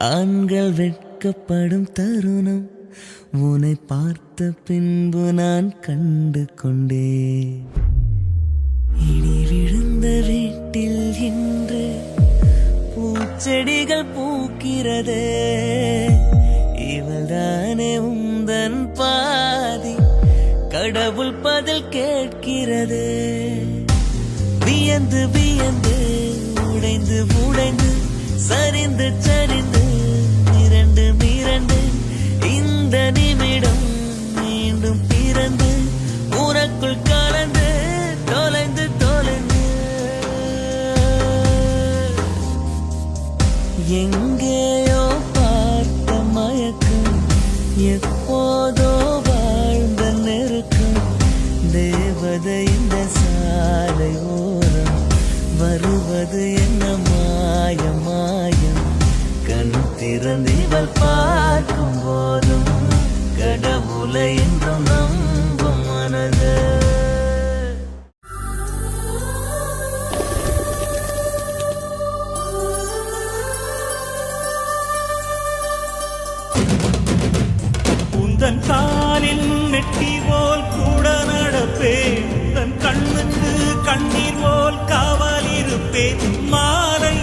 ஆண்கள் வெட்கப்படும் தருணம் உன்னை பார்த்த பின்பு நான் கண்டு கொண்டே. இடி விழுந்த வீட்டில் இன்று பூச்செடிகள் பூக்கிறதே. இவள்தானே உந்தன் பாதி, கடவுள் பதில் கேட்கிறது. வியந்து வியந்து உடைந்து உடைந்து சரிந்து சரிந்து மிரண்டு மிரண்டு இந்த நிமிடம் மீண்டும் பிறந்து உனக்குள் கலந்து தொலைந்து தொலைந்து எங்கேயோ பார்த்த மயக்கம், எப்போதோ வாழ்ந்த நெருக்கம். தேவதை இந்த சாலை ஓரம் வருவது என்ன மாயம் மாயம். கண் திறந்திவள் பார்க்கும் போதும் கடவுளை என்றும் நம்பும் மனது. உந்தன் காலில் நெட்டி போல் கூட நடப்பேன், தன் கண்ணுக்கு கண்ணீர் போல் காவல் இருப்பேன். மாலை